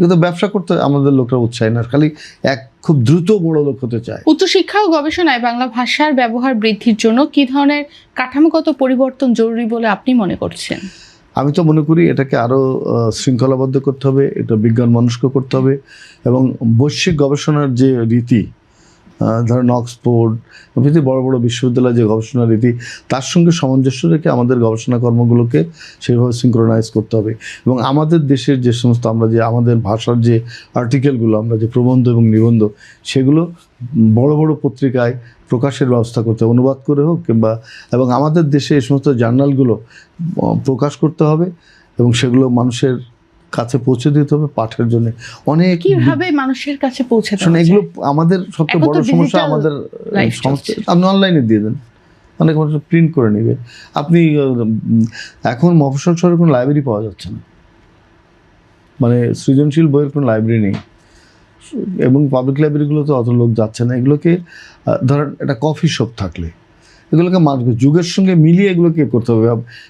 কিন্তু ব্যবসা করতে আমাদের লোকরা উৎসাহী না, খালি খুব দ্রুত বড় লোক হতে চায়। উচ্চশিক্ষা ও গবেষণায় বাংলা ভাষার ব্যবহার বৃদ্ধির জন্য কি ধরনের কাঠামোগত পরিবর্তন জরুরি বলে আপনি মনে করছেন? আমি তো মনে করি এটাকে আরও শৃঙ্খলাবদ্ধ করতে হবে, এটা বিজ্ঞান মনস্ক করতে হবে, এবং বৈশ্বিক গবেষণার যে রীতি, ধরেন অক্সফোর্ড প্রভৃতি বড় বড় বিশ্ববিদ্যালয়ের যে গবেষণা রীতি, তার সঙ্গে সামঞ্জস্য রেখে আমাদের গবেষণা কর্মগুলোকে সেইভাবে সিঙ্ক্রোনাইজ করতে হবে। এবং আমাদের দেশের যে সমস্ত আমরা যে আমাদের ভাষার যে আর্টিকেলগুলো, আমরা যে প্রবন্ধ এবং নিবন্ধ, সেগুলো বড় বড় পত্রিকায় প্রকাশের ব্যবস্থা করতে হবে, অনুবাদ করে হোক কিংবা, এবং আমাদের দেশে এই সমস্ত জার্নালগুলো প্রকাশ করতে হবে এবং সেগুলো মানুষের কাছে পৌঁছে দিতে হবে পাঠের জন্য। অনেক কিভাবে মানুষের কাছে পৌঁছে দেওয়া যায়? এগুলো আমাদের সবচেয়ে বড় সমস্যা। আমাদের সমস্যা আপনি অনলাইনে দিয়ে দেন, অনেক মানুষ প্রিন্ট করে নেবে। আপনি এখন মফস্বল শহরে কোনো লাইব্রেরি পাওয়া যাচ্ছে না, মানে সৃজনশীল বইয়ের কোনো লাইব্রেরি নেই, এবং পাবলিক লাইব্রেরিগুলোতে অত লোক যাচ্ছে না। এগুলোকে ধরেন একটা কফি শপ থাকলে এগুলোকে যুগের সঙ্গে মিলিয়ে এগুলোকে করতে হবে।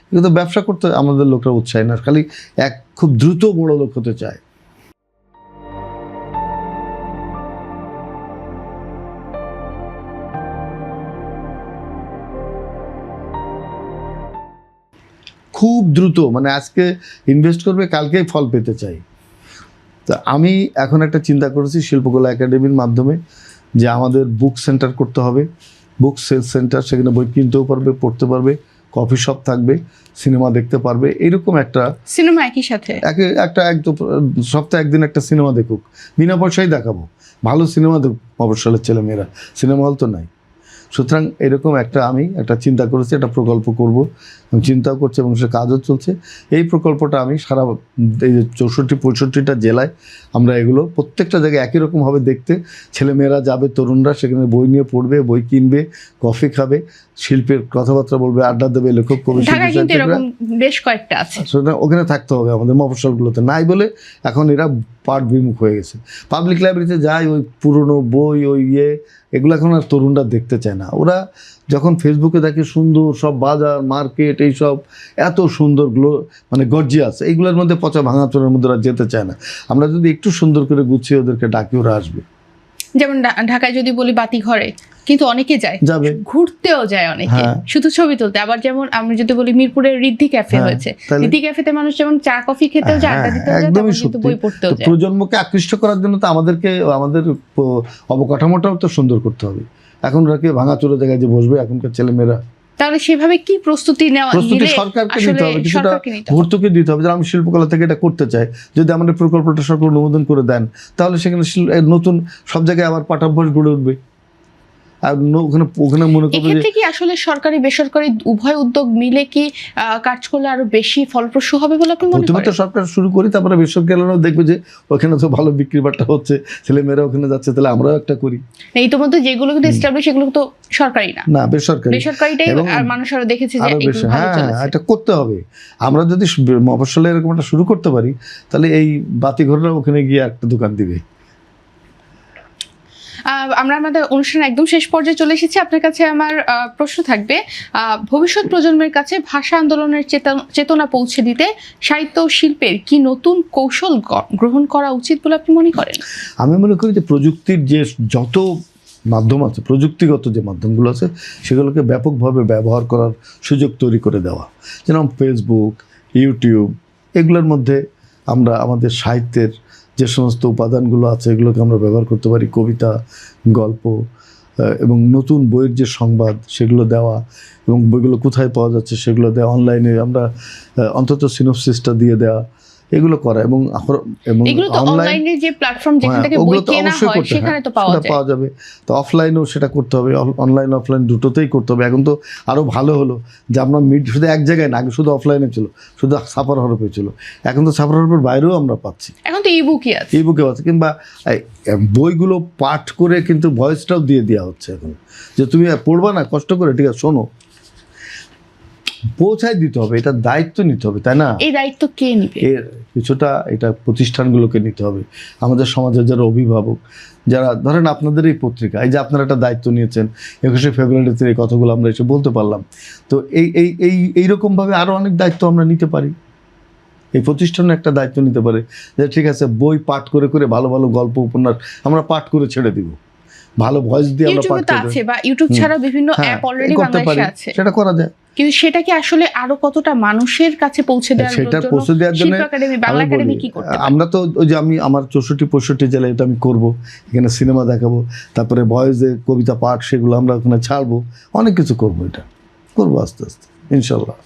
এগুলো তো ব্যবসা করতে আমাদের লোকরা উৎসাহী না, খালি খুব দ্রুত বড় লোক হতে চায়। খুব দ্রুত, মানে আজকে ইনভেস্ট করবে কালকেই ফল পেতে চাই। তো আমি এখন একটা চিন্তা করেছি শিল্পকলা একাডেমির মাধ্যমে যে আমাদের বুক সেন্টার করতে হবে, বুক সেল সেন্টার, সেখানে বই কিনতেও পারবে, পড়তে পারবে, কফি শপ থাকবে, সিনেমা দেখতে পারবে। এইরকম একটা সিনেমা একই সাথে একদম সপ্তাহে একদিন একটা সিনেমা দেখুক, বিনা পয়সায় দেখাবো, ভালো সিনেমা দেখুক মফস্বলের ছেলেমেয়েরা, সিনেমা হল তো নাই। সুতরাং এরকম আমি একটা চিন্তা করেছি, একটা প্রকল্প করব, চিন্তাও করছি এবং সে কাজও চলছে। এই প্রকল্পটা আমি সারা এই যে 64-65টা জেলায় আমরা এগুলো প্রত্যেকটা জায়গায় একই রকমভাবে দেখতে ছেলেমেয়েরা যাবে, তরুণরা সেখানে বই নিয়ে পড়বে, বই কিনবে, কফি খাবে, শিল্পের কথাবার্তা বলবে, আড্ডা দেবে, লেখক কবি বেশ কয়েকটা আছে। সুতরাং ওখানে থাকতে হবে, আমাদের মফস্বলগুলোতে নাই বলে এখন এরা পাঠ বিমুখ হয়ে গেছে। পাবলিক লাইব্রেরিতে যায়, ওই পুরনো বই, ওই এগুলো এখন আর তরুণরা দেখতে চায় না। ওরা যখন ফেসবুকে দেখে সুন্দর সব বাজার মার্কেট, এইসব এত সুন্দর মানে গর্জিয়াস, এইগুলোর মধ্যে পচা ভাঙাচোরের মধ্যে ওরা যেতে চায় না। আমরা যদি একটু সুন্দর করে গুছিয়ে ওদেরকে ডাকি, ওরা আসবে। যেমন ঢাকায় যদি বলি বাতিঘরে, কিন্তু অনেকে যাবে, ঘুরতেও যায় অনেকে, শুধু ছবি তুলতে। আবার যেমন আমি যদি বলি মিরপুরের ঋদ্ধি ক্যাফে হয়েছে, ঋদ্ধি ক্যাফেতে মানুষ যেমন চা কফি খেতেও যায়, আড্ডা দিতেও যায়, তেমন কিন্তু বই পড়তেও যায়। প্রজন্মকে আকৃষ্ট করার জন্য তো আমাদের অবকাঠামোটাও তো সুন্দর করতে হবে। এখন ওরা কি ভাঙাচোরা জায়গায় যে বসবে এখনকার ছেলেমেয়েরা? তাহলে সেভাবে কি প্রস্তুতি নেওয়া? প্রস্তুতি সরকারকে নিতে হবে, কিছুটা ভর্তুকি দিতে হবে। আমি শিল্পকলা থেকে এটা করতে চাই, যদি আমাদের প্রকল্পটা সরকার অনুমোদন করে দেন, তাহলে সেখানে নতুন সব জায়গায় আবার পাঠাভ্যাস গড়ে উঠবে। আর ওখানে মনে করবে এক্ষেত্রে কি আসলে সরকারি বেসরকারি উভয় উদ্যোগ মিলে কি কাজ করলে আরো বেশি ফলপ্রসূ হবে বলে আপনি মনে করেন? প্রথমে তো সরকার শুরু করি, তারপরে বেসরকারিরাও দেখবে যে ওখানে তো ভালো বিক্রি বাট্টা হচ্ছে, ছেলেমেয়েরা ওখানে যাচ্ছে, তাহলে আমরাও একটা করি। এই তোমাদের যেগুলো কিন্তু এস্টাবলিশ, সেগুলো তো সরকারি না, বেসরকারিটাই। আর মানুষ আরো দেখেছে যে এটা করতে হবে। আমরা যদি মফস্বলে এরকম একটা শুরু করতে পারি, তাহলে এই বাতিঘররা ওখানে গিয়ে একটা দোকান দিবে। আমরা আমাদের অনুষ্ঠান একদম শেষ পর্যায়ে চলে এসেছি। আপনার কাছে আমার প্রশ্ন থাকবে, ভবিষ্যৎ প্রজন্মের কাছে ভাষা আন্দোলনের চেতনা পৌঁছে দিতে সাহিত্য ও শিল্পের কি নতুন কৌশল গ্রহণ করা উচিত বলে আপনি মনে করেন? আমি মনে করি যে প্রযুক্তির যে যত মাধ্যম আছে, প্রযুক্তিগত যে মাধ্যমগুলো আছে, সেগুলোকে ব্যাপকভাবে ব্যবহার করার সুযোগ তৈরি করে দেওয়া। যেমন ফেসবুক, ইউটিউব, এগুলোর মধ্যে আমরা আমাদের সাহিত্যের যে সমস্ত উপাদানগুলো আছে এগুলোকে আমরা ব্যবহার করতে পারি, কবিতা, গল্প এবং নতুন বইয়ের যে সংবাদ সেগুলো দেওয়া, এবং বইগুলো কোথায় পাওয়া যাচ্ছে সেগুলো দেওয়া, অনলাইনে আমরা অন্তত সিনোপসিসটা দিয়ে দেওয়া, এগুলো করা। এবং অনলাইনে যে প্ল্যাটফর্ম যেখান থেকে বই কেনা হয় সেখানে তো পাওয়া যাবে। তো অফলাইনেও সেটা করতে হবে, অনলাইন অফলাইন দুটোতেই করতে হবে। এখন তো আরও ভালো হলো যে আমরা শুধু এক জায়গায় না, আগে শুধু অফলাইনে ছিল, শুধু ছাপার হরফে ছিল, এখন তো ছাপার হরফের বাইরেও আমরা পাচ্ছি। এখন তো ইবুকে আছে, কিংবা বইগুলো পাঠ করে কিন্তু ভয়েসটাও দিয়ে দেওয়া হচ্ছে এখন, যে তুমি পড়বা না, কষ্ট করে, ঠিক আছে শোনো, পৌঁছায় দিতে হবে। এটা দায়িত্ব নিতে হবে, তাই না? এই দায়িত্ব কে নিবে? এর কিছুটা এটা প্রতিষ্ঠানগুলোকে নিতে হবে। আমাদের সমাজের যারা অভিভাবক, যারা ধরেন আপনাদের এই পত্রিকা, এই যে আপনারা একটা দায়িত্ব নিয়েছেন, 21শে ফেব্রুয়ারিতে এই কথাগুলো আমরা এসে বলতে পারলাম। তো এইরকমভাবে আরও অনেক দায়িত্ব আমরা নিতে পারি। এই প্রতিষ্ঠান একটা দায়িত্ব নিতে পারে যে ঠিক আছে বই পাঠ করে করে ভালো ভালো গল্প উপন্যাস আমরা পাঠ করে ছেড়ে দিব, ভালো ভয়েস দিয়ে আমরা পাঠ ইউটিউবে তো করে আছে বা ইউটিউব ছাড়াও বিভিন্ন হ্যাঁ, অ্যাপ অলরেডি করতে পারি, বাংলাদেশে আছে, সেটা করা যায়। কিন্তু সেটাকে আসলে আরো কতটা মানুষের কাছে পৌঁছে দেওয়ার সেটা জন্য পৌঁছে দেওয়ার জন্য শিল্প একাডেমি, বাংলা আমি একাডেমি বলি, কি করতে পারে? আমরা তো ওই যে আমার 64-65 জেলায় এটা আমি করব, এখানে সিনেমা দেখাবো, তারপরে ভয়েসে কবিতা পাঠ সেগুলো আমরা ওখানে ছাড়বো, অনেক কিছু করবো, এটা করবো আস্তে আস্তে ইনশাল্লাহ।